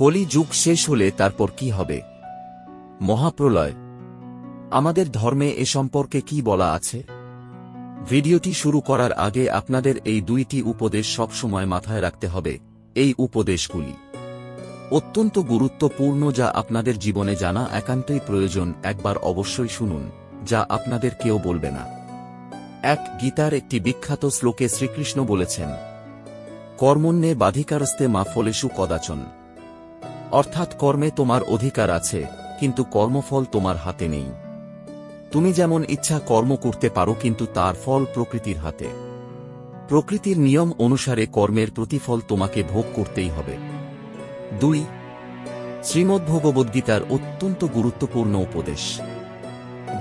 কলি যুগ শেষ হলে তারপর কি হবে? মহাপ্রলয়। আমাদের ধর্মে এ সম্পর্কে কি বলা আছে? ভিডিওটি শুরু করার আগে আপনাদের এই দুইটি উপদেশ সবসময় মাথায় রাখতে হবে। এই উপদেশগুলি অত্যন্ত গুরুত্বপূর্ণ, যা আপনাদের জীবনে জানা একান্তই প্রয়োজন। একবার অবশ্যই শুনুন, যা আপনাদের কেউ বলবে না। গীতার একটি বিখ্যাত শ্লোকে শ্রীকৃষ্ণ বলেছেন, কর্মণ্যে বাধিকারস্তে মা ফলেষু কদাচন। অর্থাৎ কর্মে তোমার অধিকার আছে, কিন্তু কর্মফল তোমার হাতে নেই। তুমি যেমন ইচ্ছা কর্ম করতে পারো, কিন্তু তার ফল প্রকৃতির হাতে। প্রকৃতির নিয়ম অনুসারে কর্মের প্রতিফল তোমাকে ভোগ করতেই হবে। 2. শ্রীমদ্ভগবদ্গীতার অত্যন্ত গুরুত্বপূর্ণ উপদেশ।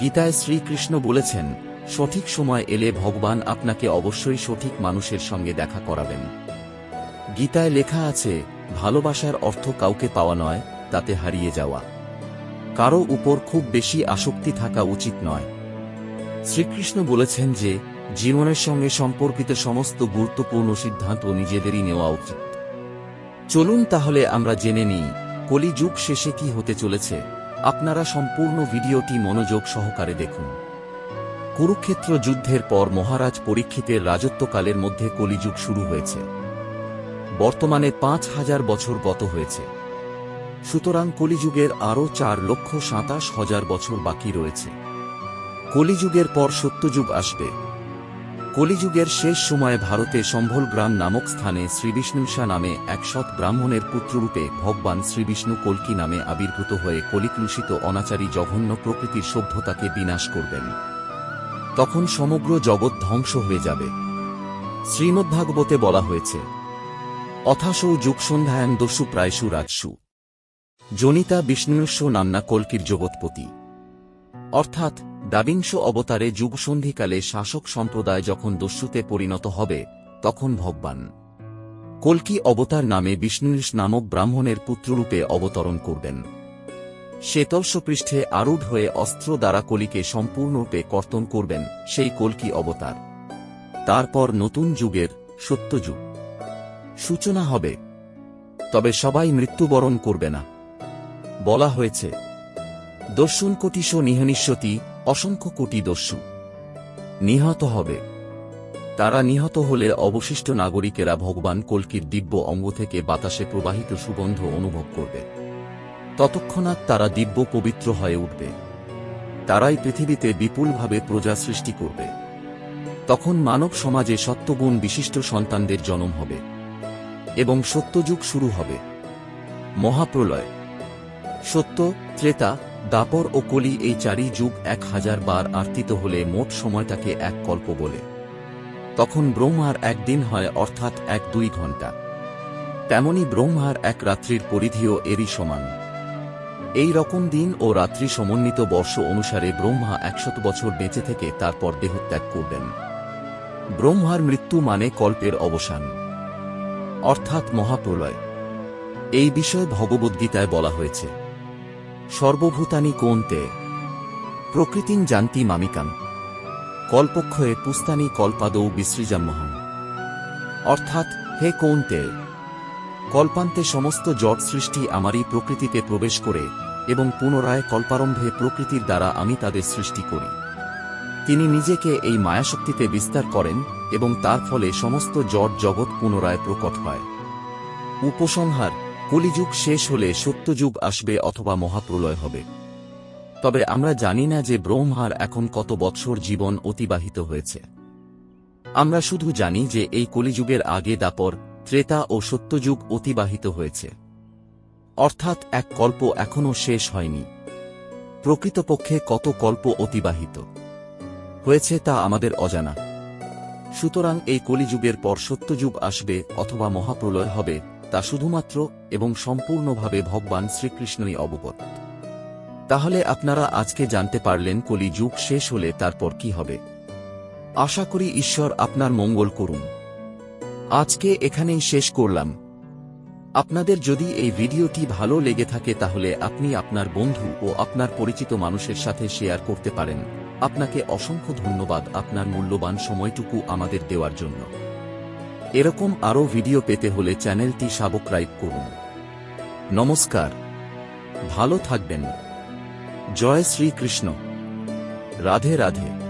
গীতায় শ্রীকৃষ্ণ বলেছেন, সঠিক সময় এলে ভগবান আপনাকে অবশ্যই সঠিক মানুষের সঙ্গে দেখা করাবেন। গীতায় লেখা আছে, ভালোবাসার অর্থ কাউকে পাওয়া নয়, তাতে হারিয়ে যাওয়া। কারো উপর খুব বেশি আসক্তি থাকা উচিত নয়। শ্রীকৃষ্ণ বলেছেন যে, জীবনের সঙ্গে সম্পর্কিত সমস্ত গুরুত্বপূর্ণ সিদ্ধান্ত নিজেদেরই নেওয়া উচিত। চলুন তাহলে আমরা জেনে নিই, কলি যুগ শেষে কি হতে চলেছে। আপনারা সম্পূর্ণ ভিডিওটি মনোযোগ সহকারে দেখুন। কুরুক্ষেত্র যুদ্ধের পর মহারাজ পরীক্ষিতের রাজত্বকালের মধ্যে কলিযুগ শুরু হয়েছে। বর্তমানে 5000 বছর গত হয়েছে। সুতরাং কলিযুগের আরও 4,27,000 বছর বাকি রয়েছে। কলিযুগের পর সত্যযুগ আসবে। কলিযুগের শেষ সময়ে ভারতে সম্ভল গ্রাম নামক স্থানে শ্রীবিষ্ণুষা নামে এক সৎ ব্রাহ্মণের পুত্ররূপে ভগবান শ্রীবিষ্ণু কল্কি নামে আবির্ভূত হয়ে কলিকলুষিত অনাচারী জঘন্য প্রকৃতির সভ্যতাকে বিনাশ করবেন। তখন সমগ্র জগৎ ধ্বংস হয়ে যাবে। শ্রীমদ্ভাগবতে বলা হয়েছে, অথাসৌ যুগসন্ধ্যায়াং দস্যু প্রায়শু রাজসু জনিতা বিষ্ণুস্য নামনা কল্কির জগৎপতি। অর্থাৎ দ্বাবিংশ অবতারে যুগসন্ধিকালে শাসক সম্প্রদায় যখন দস্যুতে পরিণত হবে, তখন ভগবান কল্কি অবতার নামে বিষ্ণুষ নামক ব্রাহ্মণের পুত্ররূপে অবতরণ করবেন। শ্বেতর্ষপৃষ্ঠে আরূঢ় হয়ে অস্ত্র দ্বারা কলিকে সম্পূর্ণরূপে কর্তন করবেন সেই কল্কি অবতার। তারপর নতুন যুগের সত্যযুগ সূচনা হবে। তবে সবাই মৃত্যুবরণ করবে না। বলা হয়েছে, দস্যুন কোটিশো নিহনিষ্যতি, অসংখ্য কোটি দস্যু নিহত হবে। তারা নিহত হলে অবশিষ্ট নাগরিকেরা ভগবান কল্কির দিব্য অঙ্গ থেকে বাতাসে প্রবাহিত সুগন্ধ অনুভব করবে। ততক্ষণাৎ তারা দিব্য পবিত্র হয়ে উঠবে। তারাই পৃথিবীতে বিপুলভাবে প্রজা সৃষ্টি করবে। তখন মানব সমাজে সত্যগুণ বিশিষ্ট সন্তানদের জন্ম হবে এবং সত্যযুগ শুরু হবে। মহাপ্রলয়। সত্য, ত্রেতা, দাপর ও কলি এই 4ই যুগ 1000 বার আর্তিত হলে মোট সময়টাকে এক কল্প বলে। তখন ব্রহ্মার একদিন হয়, অর্থাৎ 1-2 ঘণ্টা। তেমনি ব্রহ্মার এক রাত্রির পরিধিও এরই সমান। এই রকম দিন ও রাত্রি সমন্বিত বর্ষ অনুসারে ব্রহ্মা 100 বছর বেঁচে থেকে তারপর দেহত্যাগ করবেন। ব্রহ্মার মৃত্যু মানে কল্পের অবসান, অর্থাৎ মহাপ্রলয়। এই বিষয়ে ভগবদ্গীতায় বলা হয়েছে, সর্বভূতানি কৌন্তে প্রকৃতিং জানতি মামিকাং কল্পক্ষয়ে পুস্তানি কল্পাদৌ বিসৃজাম্যহং। অর্থাৎ, হে কৌন্তে, কল্পান্তে সমস্ত জড় সৃষ্টি আমারই প্রকৃতিতে প্রবেশ করে এবং পুনরায় কল্পারম্ভে প্রকৃতির দ্বারা আমি তাদের সৃষ্টি করি। তিনি নিজেকে এই মায়াশক্তিতে বিস্তার করেন এবং তার ফলে সমস্ত জড় জগৎ পুনরায় প্রকট হয়। উপসংহার: কলিযুগ শেষ হলে সত্যযুগ আসবে অথবা মহাপ্রলয় হবে। তবে আমরা জানি না যে ব্রহ্মার এখন কত বৎসর জীবন অতিবাহিত হয়েছে। আমরা শুধু জানি যে এই কলিযুগের আগে দাপর, ত্রেতা ও সত্যযুগ অতিবাহিত হয়েছে। অর্থাৎ এক কল্প এখনও শেষ হয়নি। প্রকৃতপক্ষে কত কল্প অতিবাহিত হয়েছে তা আমাদের অজানা। সুতরাং এই কলিযুগের পর সত্যযুগ আসবে অথবা মহাপ্রলয় হবে, তা শুধুমাত্র এবং সম্পূর্ণভাবে ভগবান শ্রীকৃষ্ণই অবগত। তাহলে আপনারা আজকে জানতে পারলেন কলি যুগ শেষ হলে তারপর কি হবে। আশা করি ঈশ্বর আপনার মঙ্গল করুন। আজকে এখানেই শেষ করলাম। আপনাদের যদি এই ভিডিওটি ভালো লেগে থাকে তাহলে আপনি আপনার বন্ধু ও আপনার পরিচিত মানুষের সাথে শেয়ার করতে পারেন। আপনাকে অসংখ্য ধন্যবাদ আপনার মূল্যবান সময়টুকু আমাদের দেওয়ার জন্য। এরকম আরও ভিডিও পেতে হলে চ্যানেলটি সাবস্ক্রাইব করুন। নমস্কার, ভালো থাকবেন। জয় শ্রীকৃষ্ণ। রাধে রাধে।